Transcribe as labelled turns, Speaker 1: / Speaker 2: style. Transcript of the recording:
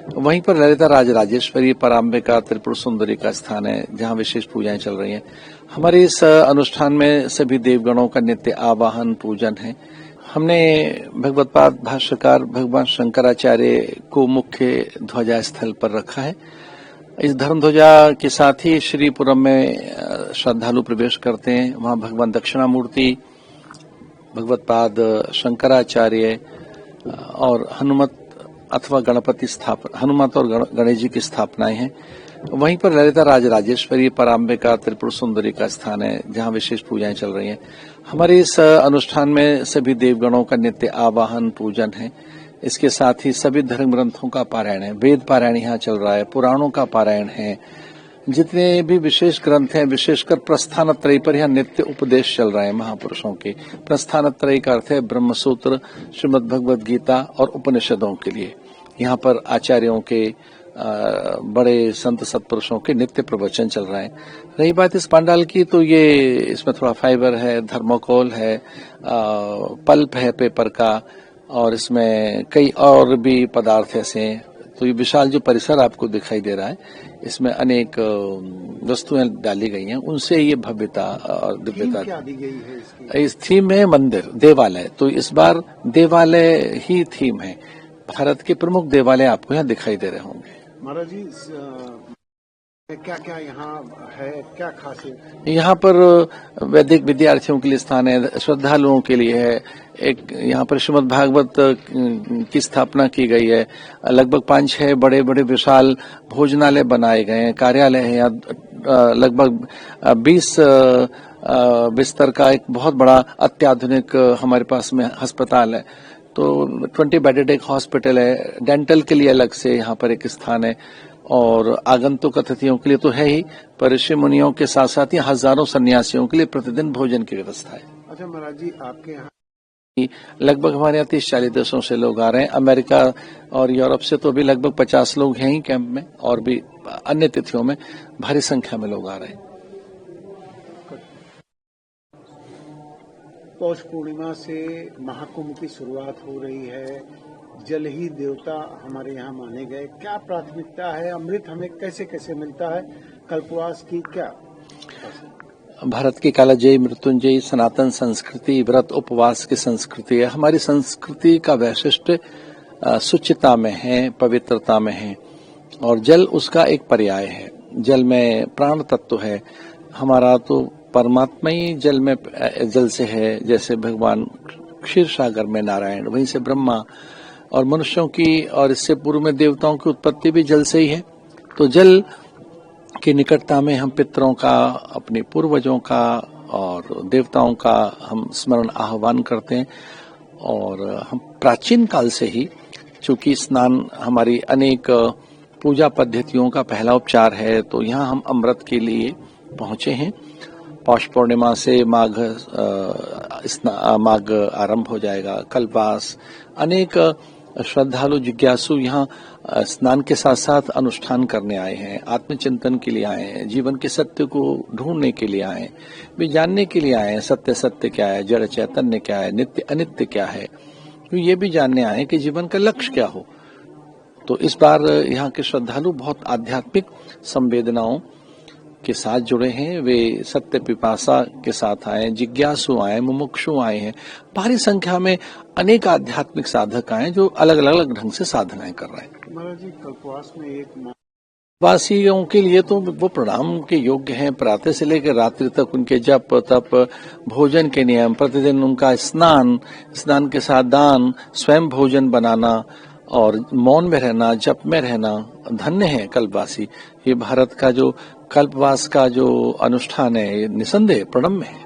Speaker 1: वहीं पर ललिता राजराजेश्वरी पराम्बिका त्रिपुर सुंदरी का स्थान है, जहां विशेष पूजाएं चल रही हैं। हमारे इस अनुष्ठान में सभी देवगणों का नित्य आवाहन पूजन है। हमने भगवत्पाद भाष्यकार भगवान शंकराचार्य को मुख्य ध्वजा स्थल पर रखा है। इस धर्म ध्वजा के साथ ही श्रीपुरम में श्रद्धालु प्रवेश करते हैं। वहां भगवान दक्षिणामूर्ति, भगवत्पाद शंकराचार्य और हनुमत अथवा गणपति स्थापना, हनुमत और गणेश जी की स्थापनाएं हैं। वहीं पर ललिता राजराजेश्वरी पराम्बिका त्रिपुर सुंदरी का स्थान है, जहां विशेष पूजाएं चल रही हैं। हमारे इस अनुष्ठान में सभी देवगणों का नित्य आवाहन पूजन है। इसके साथ ही सभी धर्म ग्रंथों का पारायण है, वेद पारायण यहाँ चल रहा है, पुराणों का पारायण है। जितने भी विशेष ग्रंथ हैं, विशेषकर प्रस्थानत्रयी पर यहाँ नित्य उपदेश चल रहे हैं महापुरुषों के। प्रस्थानत्रयी का अर्थ है ब्रह्मसूत्र, श्रीमद् भगवद गीता और उपनिषदों के लिए। यहाँ पर आचार्यों के बड़े संत सत्पुरुषों के नित्य प्रवचन चल रहे हैं। रही बात इस पंडाल की, तो ये इसमें थोड़ा फाइबर है, थर्मोकोल है, पल्प है पेपर का, और इसमें कई और भी पदार्थ ऐसे हैं। तो ये विशाल जो परिसर आपको दिखाई दे रहा है, इसमें अनेक वस्तुएं डाली गई हैं। उनसे ये भव्यता और दिव्यता
Speaker 2: क्या दी गई है इसकी?
Speaker 1: इस थीम में मंदिर, देवालय, तो इस बार देवालय ही थीम है। भारत के प्रमुख देवालय आपको यहाँ दिखाई दे रहे होंगे।
Speaker 2: महाराज जी, क्या क्या यहाँ है, क्या खासियत?
Speaker 1: यहाँ पर वैदिक विद्यार्थियों के लिए स्थान है, श्रद्धालुओं के लिए है। एक यहाँ पर श्रीमद् भागवत की स्थापना की गई है। लगभग 5-6 बड़े बड़े विशाल भोजनालय बनाए गए हैं, कार्यालय है। यहाँ लगभग 20 बिस्तर का एक बहुत बड़ा अत्याधुनिक हमारे पास में अस्पताल है। तो 20 बेडेड एक हॉस्पिटल है। डेंटल के लिए अलग से यहाँ पर एक स्थान है, और आगंतुक अतिथियों के लिए तो है ही, पर ऋषि मुनियों के साथ साथ ही हजारों सन्यासियों के लिए प्रतिदिन भोजन की व्यवस्था है।
Speaker 2: अच्छा महाराज जी, आपके यहाँ
Speaker 1: लगभग हमारे यहाँ 30-40 देशों से लोग आ रहे हैं। अमेरिका और यूरोप से तो भी लगभग 50 लोग हैं ही कैंप में, और भी अन्य तिथियों में भारी संख्या में लोग आ रहे हैं।
Speaker 2: पौष पूर्णिमा से महाकुंभ की शुरुआत हो रही है। जल ही देवता हमारे यहाँ माने गए। क्या प्राथमिकता है? अमृत हमें कैसे कैसे मिलता है? कल्पवास की क्या?
Speaker 1: भारत की कालजयी मृत्युंजयी सनातन संस्कृति व्रत उपवास की संस्कृति है। हमारी संस्कृति का वैशिष्ट्य शुचिता में है, पवित्रता में है, और जल उसका एक पर्याय है। जल में प्राण तत्व है। हमारा तो परमात्मा ही जल से है। जैसे भगवान क्षीर सागर में नारायण, वहीं से ब्रह्मा, और मनुष्यों की और इससे पूर्व में देवताओं की उत्पत्ति भी जल से ही है। तो जल की निकटता में हम पितरों का, अपने पूर्वजों का और देवताओं का हम स्मरण आह्वान करते हैं। और हम प्राचीन काल से ही, चूंकि स्नान हमारी अनेक पूजा पद्धतियों का पहला उपचार है, तो यहाँ हम अमृत के लिए पहुंचे हैं। पौष पूर्णिमा से माघ आरंभ हो जाएगा। कल्पवास, अनेक श्रद्धालु जिज्ञासु यहाँ स्नान के साथ साथ अनुष्ठान करने आए हैं, आत्मचिंतन के लिए आए हैं, जीवन के सत्य को ढूंढने के लिए आए हैं, वे जानने के लिए आए हैं सत्य क्या है, जड़ चैतन्य क्या है, नित्य अनित्य क्या है। तो ये भी जानने आए हैं कि जीवन का लक्ष्य क्या हो। तो इस बार यहाँ के श्रद्धालु बहुत आध्यात्मिक संवेदनाओं के साथ जुड़े हैं। वे सत्य पिपासा के साथ आए, जिज्ञासु आए, मुमुक्षु आए हैं। भारी संख्या में अनेक आध्यात्मिक साधक आए जो अलग अलग ढंग से साधनाएं कर रहे हैं।
Speaker 2: महाराज जी, कल्पवास में एक
Speaker 1: वासियों के लिए तो वो प्रणाम के योग्य हैं। प्रातः से लेकर रात्रि तक उनके जप तप, भोजन के नियम, प्रतिदिन उनका स्नान के साथ दान, स्वयं भोजन बनाना और मौन में रहना, जप में रहना। धन्य है कल्पवासी। ये भारत का जो कल्पवास का जो अनुष्ठान है, ये निसंदेह प्रणम्य है।